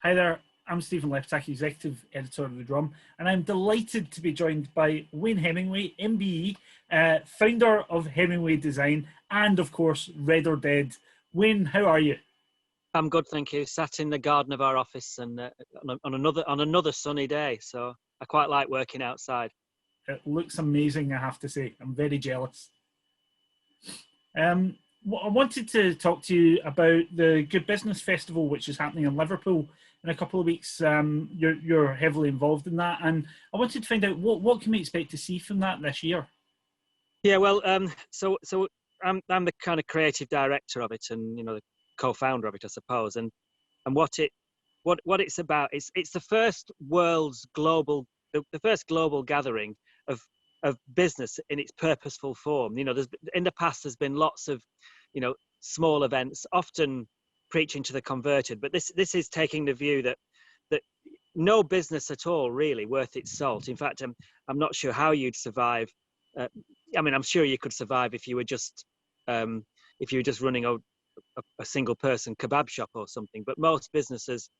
Hi there, I'm Stephen Leptak, Executive Editor of The Drum, and I'm delighted to be joined by Wayne Hemmingway, MBE, founder of Hemmingway Design, and of course, Red or Dead. Wayne, how are you? I'm good, thank you. Sat in the garden of our office and on another sunny day, so I quite like working outside. It looks amazing, I have to say. I'm very jealous. I wanted to talk to you about the Good Business Festival, which is happening in Liverpool in a couple of weeks. You're heavily involved in that, and I wanted to find out what can we expect to see from that this year. Yeah, well, so I'm the kind of creative director of it, and the co-founder of it, I suppose. And what it's about it's the first world's global the first global gathering of business in its purposeful form. There's in the past there's been lots of small events, often preaching to the converted, but this is taking the view that no business at all really worth its salt. In fact, I'm not sure how you'd survive. I mean, I'm sure you could survive if you were just running a single person kebab shop or something, but most businesses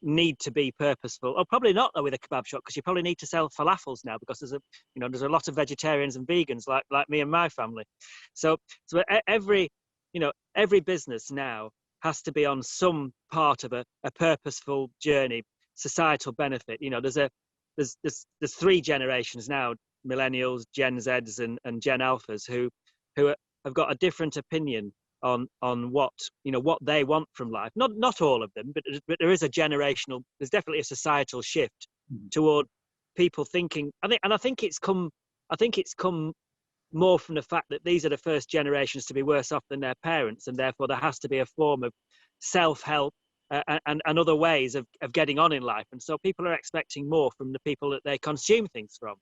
need to be purposeful. Or probably not though with a kebab shop, because you probably need to sell falafels now, because there's a lot of vegetarians and vegans like me and my family. So every business now has to be on some part of a purposeful journey, societal benefit. There's three generations now: millennials, Gen Zs, and Gen Alphas, who have got a different opinion on what they want from life. Not all of them, but there is there's definitely a societal shift toward people thinking. I think it's come more from the fact that these are the first generations to be worse off than their parents, and therefore there has to be a form of self-help and other ways of getting on in life. And so people are expecting more from the people that they consume things from.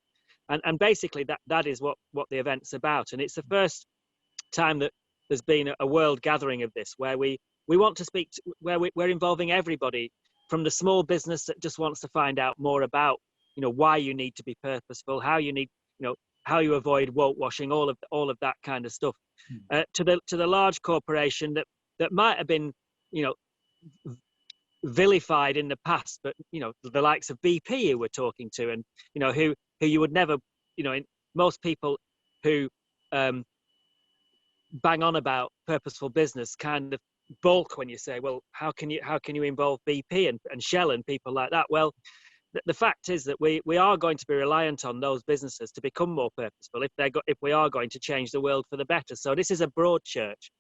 And basically that is what the event's about. And it's the first time that there's been a world gathering of this, where we want to speak to, where we're involving everybody, from the small business that just wants to find out more about why you need to be purposeful, how you need how you avoid woke washing, all of that kind of stuff, to the large corporation that might have been vilified in the past, but the likes of BP who we're talking to, and who you would never, most people who bang on about purposeful business kind of balk when you say, well, how can you involve BP and Shell and people like that? Well, the fact is that we are going to be reliant on those businesses to become more purposeful if we are going to change the world for the better. So this is a broad church.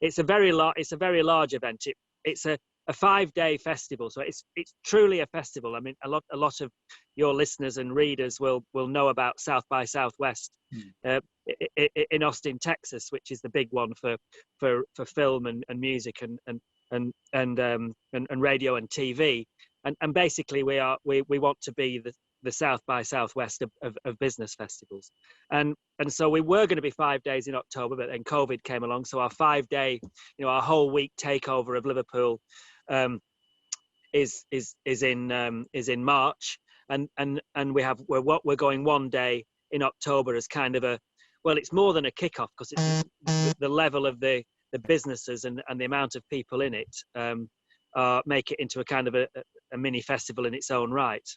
It's a very large event. It's a 5-day festival, so it's truly a festival. I mean, a lot of your listeners and readers will know about South by Southwest in Austin, Texas, which is the big one for film and music and radio and TV. And basically we want to be the South by Southwest of business festivals. And so we were going to be 5 days in October, but then COVID came along. So our 5-day, our whole week takeover of Liverpool is in March. And we're going 1 day in October as kind of it's more than a kickoff, because it's the level of the businesses and the amount of people in it make it into a kind of a mini festival in its own right.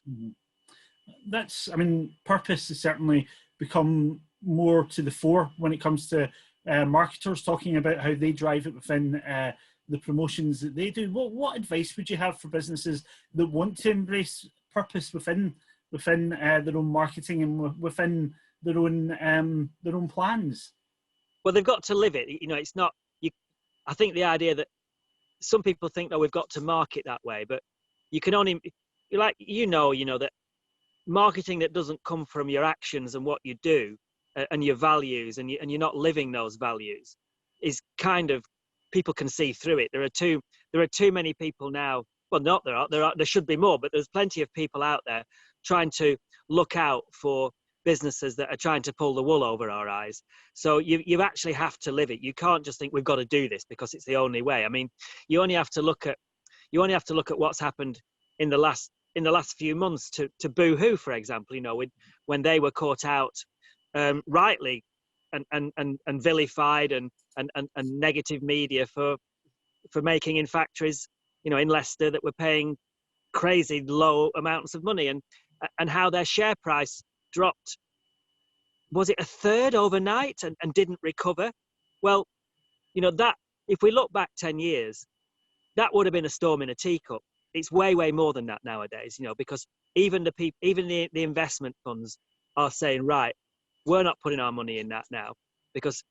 Purpose has certainly become more to the fore when it comes to marketers talking about how they drive it within the promotions that they do. What advice would you have for businesses that want to embrace purpose within their own marketing and within their own plans? Well, they've got to live it. It's not. I think the idea that some people think that we've got to market that way, but you can only that marketing that doesn't come from your actions and what you do and your values, and you're not living those values, is kind of, people can see through it. There are too many people now. Well, not there should be more, but there's plenty of people out there trying to look out for businesses that are trying to pull the wool over our eyes. So you actually have to live it. You can't just think we've got to do this because it's the only way. I mean, you only have to look at what's happened in the last few months to Boohoo, for example. When they were caught out rightly and vilified and negative media for making in factories in Leicester that were paying crazy low amounts of money, and how their share price dropped. Was it a third overnight and didn't recover? Well, that if we look back 10 years, that would have been a storm in a teacup. It's way, way more than that nowadays, because even the people, even the investment funds are saying, right, we're not putting our money in that now, because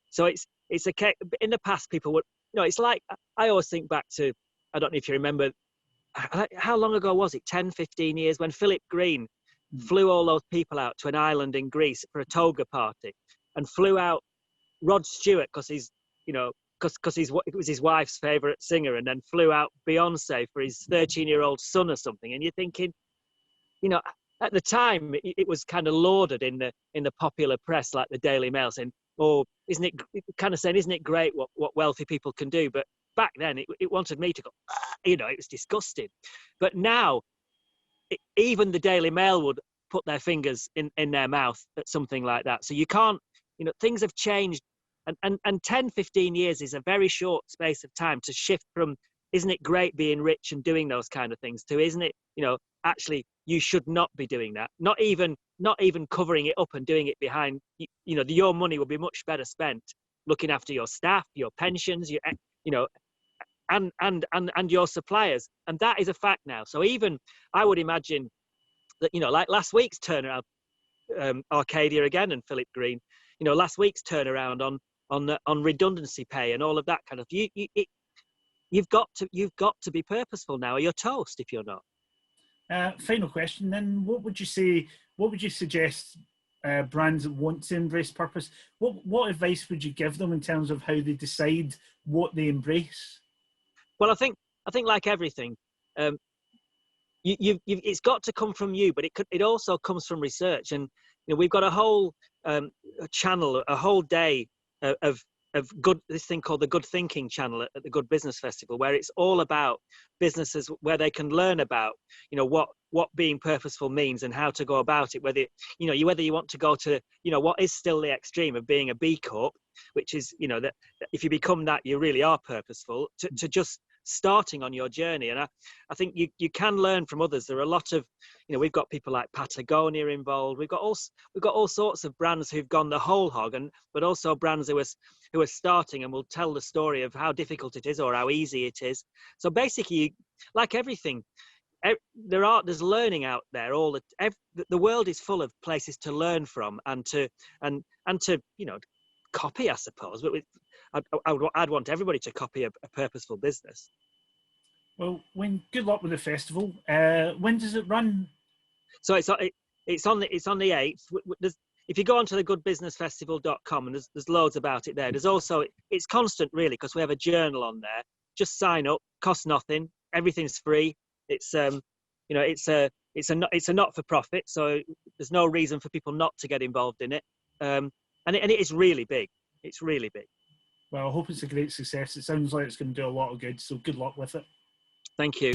it's a in the past people would, it's like, I always think back to, I don't know if you remember, how long ago was it? 10, 15 years when Philip Green flew all those people out to an island in Greece for a toga party, and flew out Rod Stewart because he's, because it was his wife's favourite singer, and then flew out Beyonce for his 13-year-old son or something. And you're thinking, at the time it was kind of lauded in the popular press, like the Daily Mail, saying, "Oh, isn't it great what wealthy people can do?" But back then it wanted me to go, it was disgusting. But now even the Daily Mail would put their fingers in their mouth at something like that. So you can't, things have changed. And 10, 15 years is a very short space of time to shift from, isn't it great being rich and doing those kind of things, to, isn't it, actually you should not be doing that. Not even covering it up and doing it behind, your money will be much better spent looking after your staff, your pensions, and your suppliers. And that is a fact now. So even I would imagine that, like last week's turnaround, Arcadia again and Philip Green, last week's turnaround on redundancy pay and all of that kind of, you've got to be purposeful now, or you're toast if you're not. Final question then, what would you suggest brands that want to embrace purpose, what advice would you give them in terms of how they decide what they embrace? Well, I think like everything, it's got to come from you, but it also comes from research. And we've got a whole channel, a whole day of this thing called the Good Thinking channel at the Good Business Festival, where it's all about businesses, where they can learn about what being purposeful means and how to go about it. Whether you want to go to what is still the extreme of being a B Corp, which is that if you become that, you really are purposeful, to just starting on your journey. And I think you can learn from others. There are a lot of, we've got people like Patagonia involved. We've got all sorts of brands who've gone the whole hog, but also brands who are starting and will tell the story of how difficult it is or how easy it is. So basically, like everything, there's learning out there. The world is full of places to learn from and to copy, I suppose. But I'd want everybody to copy a purposeful business. Well, good luck with the festival. When does it run? So it's on the 8th. If you go onto the goodbusinessfestival.com, and there's loads about it there. There's also, it's constant really, because we have a journal on there. Just sign up, costs nothing, everything's free. It's it's a not-for-profit, so there's no reason for people not to get involved in it. And it is really big. It's really big. Well, I hope it's a great success. It sounds like it's going to do a lot of good, so good luck with it. Thank you.